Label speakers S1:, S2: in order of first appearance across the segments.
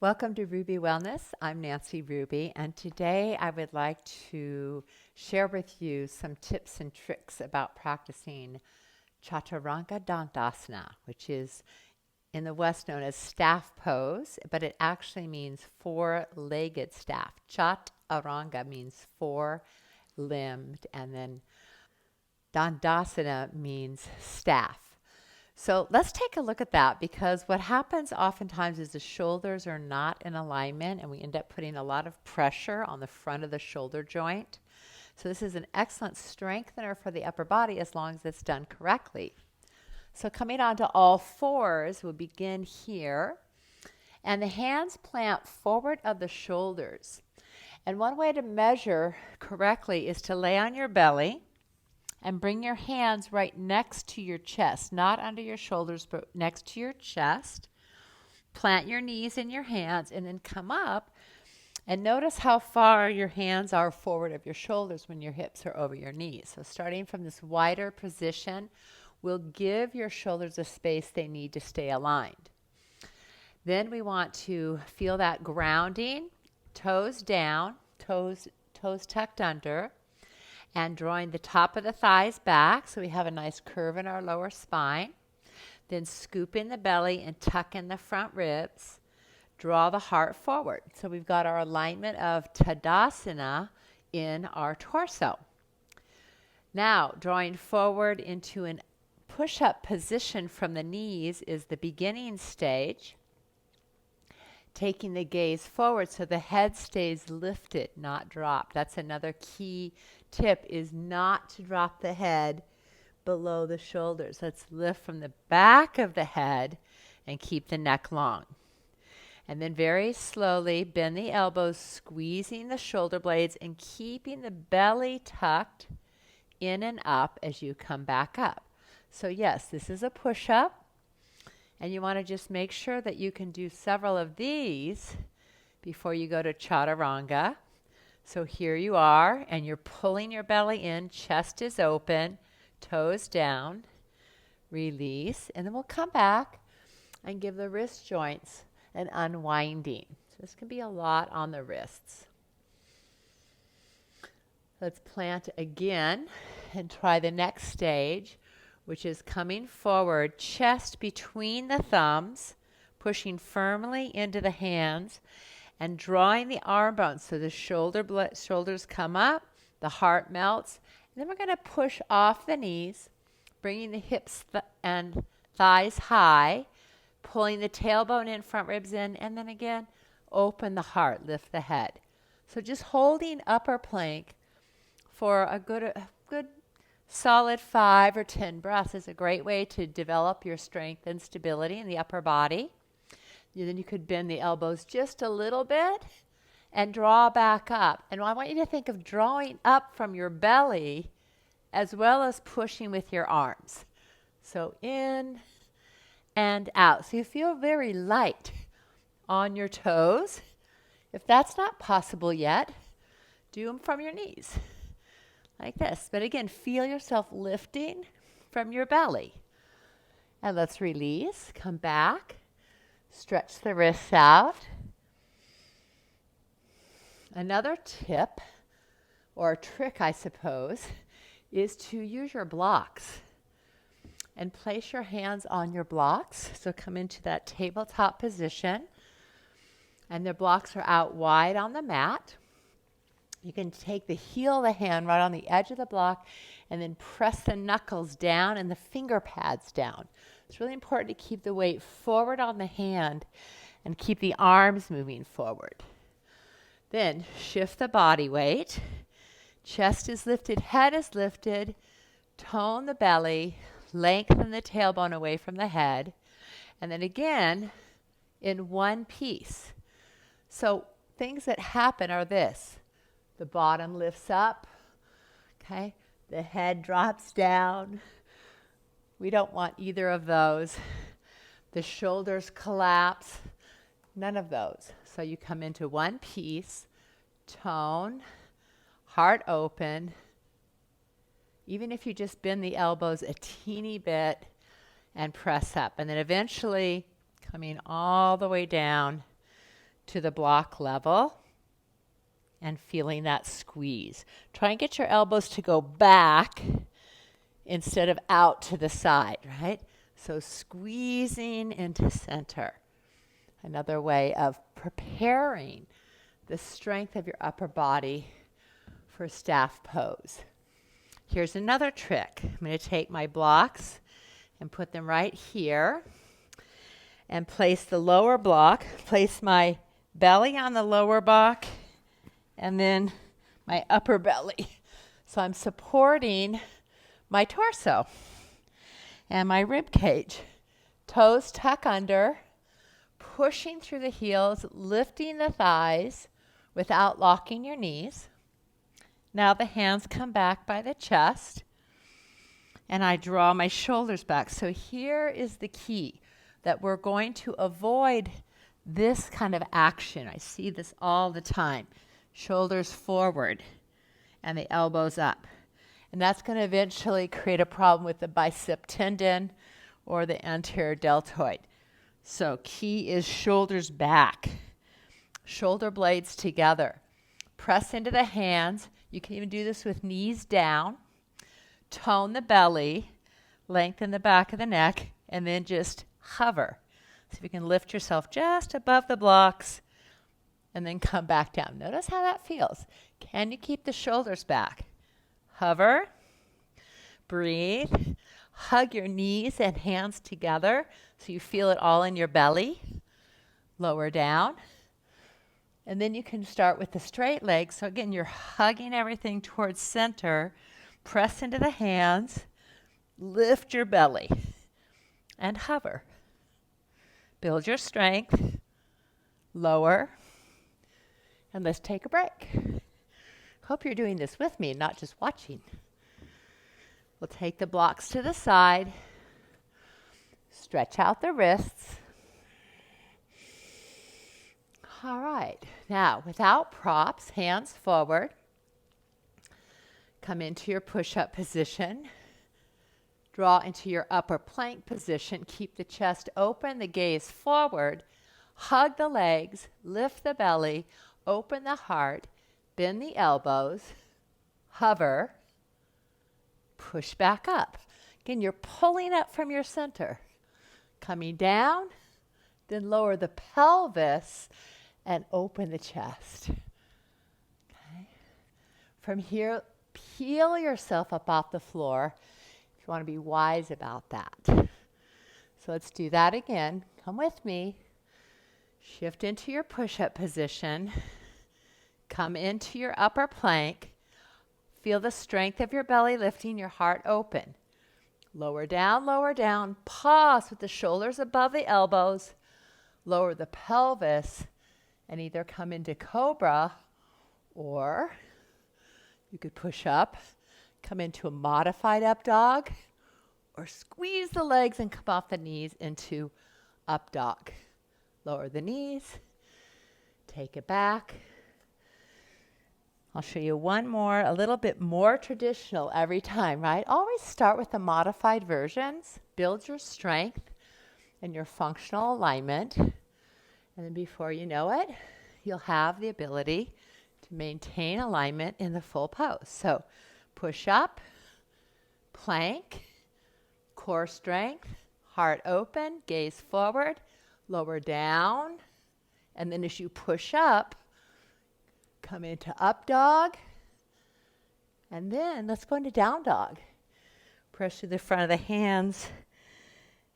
S1: Welcome to Ruby Wellness. I'm Nancy Ruby, and today I would like to share with you some tips and tricks about practicing Chaturanga Dandasana, which is in the West known as staff pose, but it actually means four-legged staff. Chaturanga means four-limbed, and then Dandasana means staff. So let's take a look at that, because what happens oftentimes is the shoulders are not in alignment and we end up putting a lot of pressure on the front of the shoulder joint. So this is an excellent strengthener for the upper body as long as it's done correctly. So coming onto all fours, we'll begin here. And the hands plant forward of the shoulders. And one way to measure correctly is to lay on your belly and bring your hands right next to your chest, not under your shoulders, but next to your chest. Plant your knees in your hands and then come up and notice how far your hands are forward of your shoulders when your hips are over your knees. So starting from this wider position will give your shoulders the space they need to stay aligned. Then we want to feel that grounding, toes down, toes tucked under, and drawing the top of the thighs back so we have a nice curve in our lower spine. Then scoop in the belly and tuck in the front ribs. Draw the heart forward. So we've got our alignment of Tadasana in our torso. Now, drawing forward into a push-up position from the knees is the beginning stage. Taking the gaze forward so the head stays lifted, not dropped. That's another key tip, is not to drop the head below the shoulders. Let's lift from the back of the head and keep the neck long. And then very slowly bend the elbows, squeezing the shoulder blades and keeping the belly tucked in and up as you come back up. So yes, this is a push-up. And you want to just make sure that you can do several of these before you go to Chaturanga. So here you are, and you're pulling your belly in, chest is open, toes down, release, and then we'll come back and give the wrist joints an unwinding. So this can be a lot on the wrists. Let's plant again and try the next stage, which is coming forward, chest between the thumbs, pushing firmly into the hands, and drawing the arm bones so the shoulders come up, the heart melts, and then we're going to push off the knees, bringing the hips and thighs high, pulling the tailbone in, front ribs in, and then again, open the heart, lift the head. So just holding upper plank for a good solid 5 or 10 breaths is a great way to develop your strength and stability in the upper body. Then you could bend the elbows just a little bit and draw back up. And I want you to think of drawing up from your belly as well as pushing with your arms. So in and out. So you feel very light on your toes. If that's not possible yet, do them from your knees. Like this. But again, feel yourself lifting from your belly. And let's release. Come back. Stretch the wrists out. Another tip, or trick I suppose, is to use your blocks. And place your hands on your blocks. So come into that tabletop position. And the blocks are out wide on the mat. You can take the heel of the hand right on the edge of the block and then press the knuckles down and the finger pads down. It's really important to keep the weight forward on the hand and keep the arms moving forward. Then shift the body weight. Chest is lifted, head is lifted. Tone the belly, lengthen the tailbone away from the head. And then again, in one piece. So things that happen are this. The bottom lifts up, okay? The head drops down. We don't want either of those. The shoulders collapse. None of those. So you come into one piece, tone, heart open. Even if you just bend the elbows a teeny bit and press up. And then eventually coming all the way down to the block level and feeling that squeeze. Try and get your elbows to go back instead of out to the side, right? So squeezing into center. Another way of preparing the strength of your upper body for staff pose. Here's another trick. I'm going to take my blocks and put them right here and place the lower block, place my belly on the lower block and then my upper belly. So I'm supporting my torso and my rib cage. Toes tuck under, pushing through the heels, lifting the thighs without locking your knees. Now the hands come back by the chest, and I draw my shoulders back. So here is the key, that we're going to avoid this kind of action. I see this all the time. Shoulders forward and the elbows up. And that's going to eventually create a problem with the bicep tendon or the anterior deltoid. So key is shoulders back, shoulder blades together. Press into the hands. You can even do this with knees down. Tone the belly, lengthen the back of the neck, and then just hover. So if you can lift yourself just above the blocks and then come back down. Notice how that feels. Can you keep the shoulders back? Hover, breathe, hug your knees and hands together so you feel it all in your belly. Lower down. And then you can start with the straight legs. So again, you're hugging everything towards center. Press into the hands. Lift your belly. And hover. Build your strength. Lower. And let's take a break. Hope you're doing this with me, not just watching. We'll take the blocks to the side. Stretch out the wrists. All right, now without props, hands forward. Come into your push-up position. Draw into your upper plank position. Keep the chest open, the gaze forward. Hug the legs, lift the belly, open the heart, bend the elbows, hover, push back up. Again, you're pulling up from your center. Coming down, then lower the pelvis and open the chest. Okay. From here, peel yourself up off the floor if you want to be wise about that. So let's do that again. Come with me. Shift into your push-up position. Come into your upper plank. Feel the strength of your belly lifting, your heart open. Lower down. Pause with the shoulders above the elbows. Lower the pelvis. And either come into cobra, or you could push up, come into a modified up dog, or squeeze the legs and come off the knees into up dog. Lower the knees, take it back. I'll show you one more, a little bit more traditional every time, right? Always start with the modified versions. Build your strength and your functional alignment. And then before you know it, you'll have the ability to maintain alignment in the full pose. So push up, plank, core strength, heart open, gaze forward, lower down. And then as you push up, come into up dog. And then let's go into down dog. Press through the front of the hands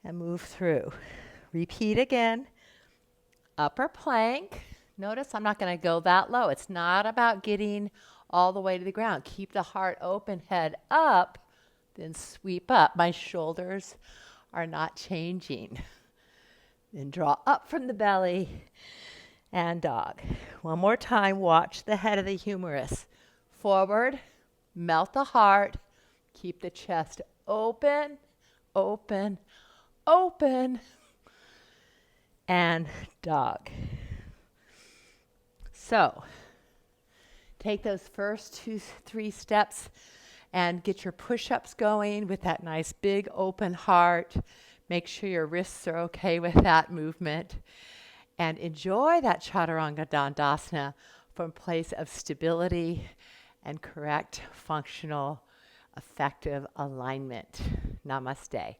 S1: and move through. Repeat again. Upper plank. Notice I'm not going to go that low. It's not about getting all the way to the ground. Keep the heart open, head up, then sweep up. My shoulders are not changing. Then draw up from the belly and dog. One more time, watch the head of the humerus. Forward, melt the heart, keep the chest open, open, open, and dog. So, take those first 2-3 steps and get your push-ups going with that nice big open heart. Make sure your wrists are okay with that movement. and enjoy that Chaturanga Dandasana from a place of stability and correct, functional, effective alignment. Namaste.